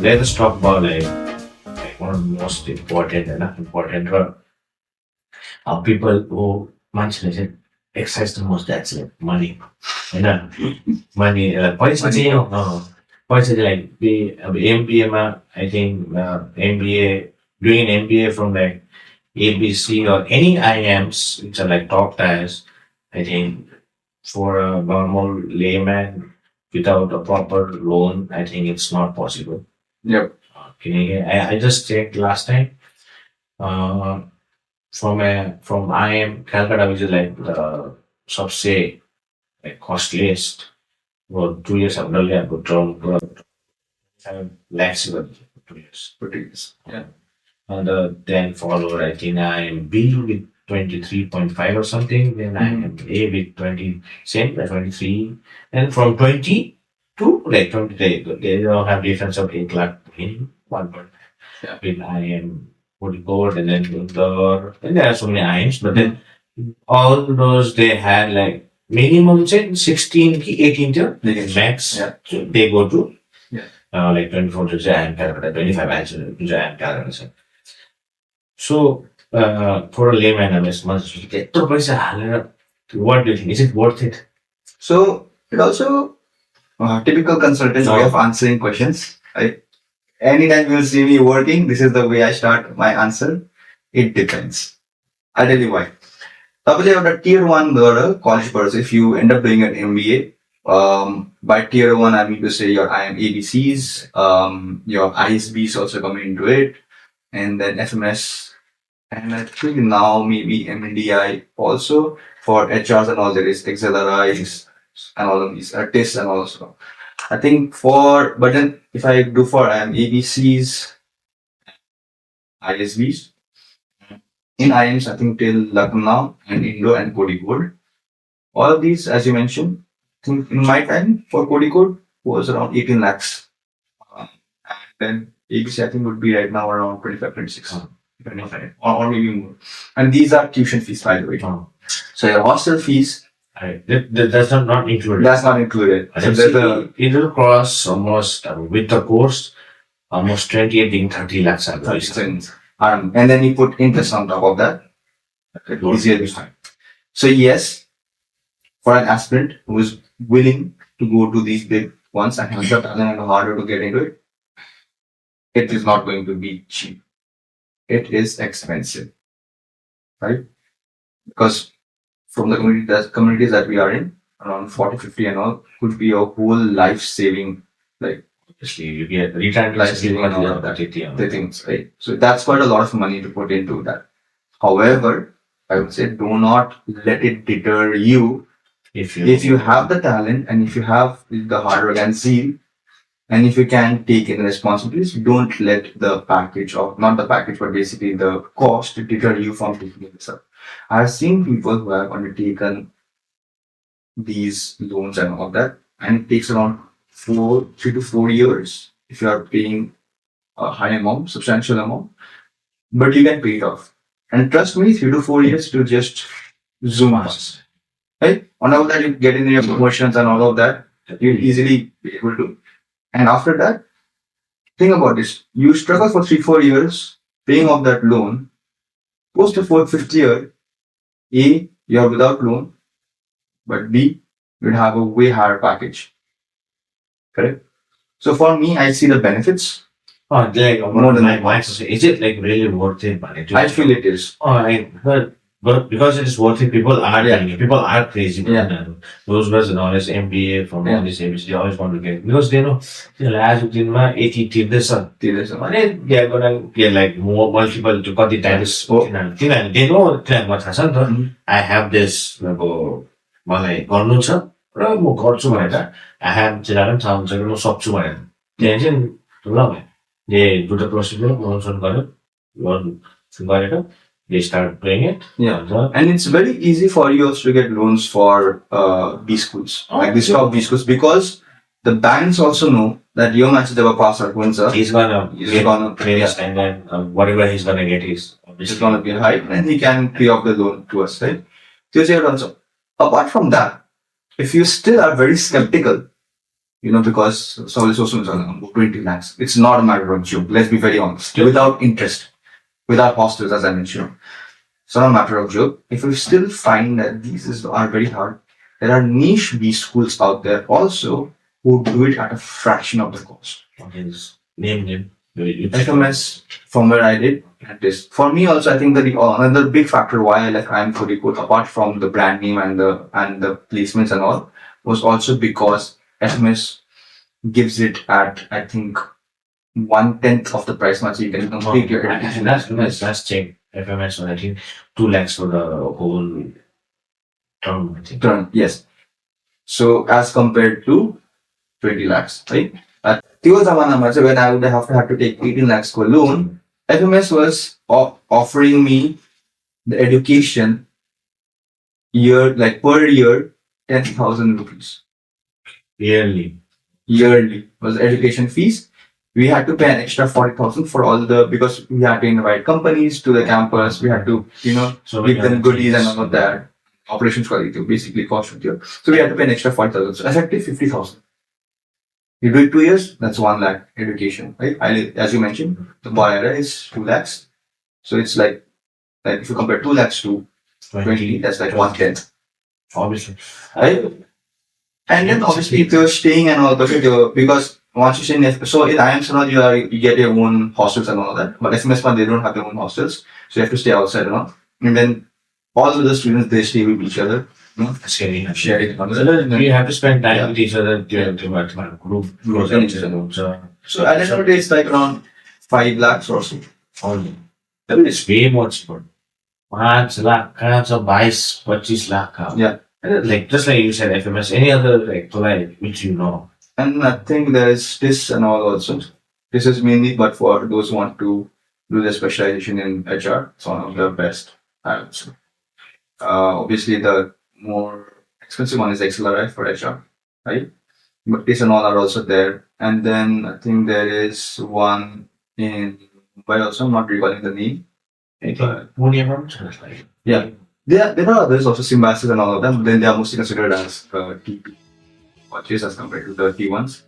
let us talk about one of the most important people who mentioned exercise the most, that's like money. You know, money. Policy policy like the MBA I think MBA doing an MBA from like ABC or any IIMs which are like top tiers. I think for a normal layman without a proper loan, I think it's not possible. Yep. Okay, I just checked last time. Uh, from IIM Calcutta, which is like the सबसे like costliest. Well, 2 years I've done it, but 7 lakhs for 2 years. For 2 years. Yeah. And then followed, I think IIM with 23.5 or something. Then IIM with 20, same like 23. And from 20 to like 20, they don't have difference of 8 lakh in 1.5. Yeah. With IIM would go and then and there are so many IIMs, but then all those they had like minimum say 16 ki 18 to max. Yeah. So they go to Yeah. like 24 to IIM Calcutta, 25 to IIM Calcutta. So for a layman, I mean, what do you think? Is it worth it? So it also typical consultant way of answering questions. Right? Anytime you see me working, this is the way I start my answer. It depends. I'll tell you why. Suppose the tier 1 college course, if you end up doing an MBA, by tier 1, I mean to say your IIM ABCs, your ISBs also come into it, and then FMS, and I think now maybe MDI also for HRs and all, there is XLRIs and all of these tests and also. I think but then if I do for IIM ABCs, ISBs, in IIMs, I think till Lucknow and Indo and Kozhikode. All of these, as you mentioned, I think in my time for Kozhikode was around 18 lakhs. And then ABC, I think would be right now around 25, 26, 25, or maybe more. And these are tuition fees, by the way. So your hostel fees. That's not included. That's not included. So it will cost almost with the course almost 28 30 lakhs. And then you put interest on top of that. Easier this time. So yes, for an aspirant who is willing to go to these big ones and has the talent and harder to get into it, it is not going to be cheap. It is expensive, right? Because from the communities that we are in, around 40, 50 and all, could be a whole life saving, like obviously you get retirement life saving and all of that. The things, right? So that's quite a lot of money to put into that. However, I would say do not let it deter you. If you have the talent and if you have the hard work and zeal, and if you can take in responsibilities, don't let the package or not the package, but basically the cost deter you from taking this up. I've seen people who have undertaken these loans and all that, and it takes around 3 to 4 years if you are paying a high amount, substantial amount, but you can pay it off. And trust me, 3 to 4 years to just zoom past. Right? On all that, you get in your promotions and all of that, you'll easily be able to. And after that, think about this. You struggle for 3-4 years paying off that loan. Post the 4th-5th year, A, you're without loan, but B, you'd have a way higher package. Correct? So for me, I see the benefits. More than my wife. Is it like really worth it? I feel it is. But because it is worth it, people are crazy. Yeah. Those guys and all this MBA from all this ABC, they always want to get, because they know as within my 80 this one. They are gonna get like more multiple to cut the times. They know what has I have this मलाई गर्नु छ र म गर्छु भनेर I have थाहा हुन्छ कि म सक्छु भनेर त्यहाँ चाहिँ ल भयो they do the procedure, गरेर they start doing it. Yeah. And it's very easy for you also to get loans for B schools, like these top B schools, because the banks also know that your match never pass out winter. He's gonna pay us, and then whatever he's gonna get is gonna be high, and he can pay off the loan to us, right? So apart from that, if you still are very skeptical because Saul is also 20 lakhs. It's not a matter of joke. Let's be very honest. Without interest, without hostels, as I mentioned. It's not a matter of joke. If you still find that these are very hard, there are niche B schools out there also who do it at a fraction of the cost. Okay, just name them. FMS, from where I did, at this. For me also, I think that another big factor why I left IIM Code, apart from the brand name and the placements and all, was also because FMS gives it at, I think, 1/10 of the price much you can complete your education. That's check. FMS was I think 2 lakhs for the whole term, I think. Term, yes. So as compared to 20 lakhs, right? At त्यो जमानामा चाहिँ when I would have to take 18 lakhs for loan, FMS was offering me the education per year 10,000 rupees. Yearly was the education fees. We had to pay an extra 40,000 for because we had to invite companies to the campus. We had to, give them goodies and all of that. Operations quality, basically cost. So we had to pay an extra 40,000. So effective 50,000. You do it 2 years, that's 1 lakh education, right? As you mentioned, the Boyara is 2 lakhs. So it's like if you compare 2 lakhs to 20, that's like 1/10. Obviously. Right? And then obviously if you're staying and all, because once you stay in IIMs, you get your own hostels and all that. But SMS they don't have their own hostels. So you have to stay outside, And then all of the students, they stay with each other. Sharing. You have to spend time with each other to group. So at the end of the day, it's like around 5 lakhs or so. Only. That is way more cheaper. 5 lakh, 25 lakh. Yeah. Just like you said, FMS, any other which And I think there's this and all also. This is mainly but for those who want to do their specialization in HR. It's one of the best. Obviously, the more expensive one is XLRI for HR, right? But this and all are also there. And then I think there is one in Mumbai also. I'm not recalling the name. Yeah. There are others also, Symbiosis and all of them. Then they are mostly considered as TP watches as compared to the T ones.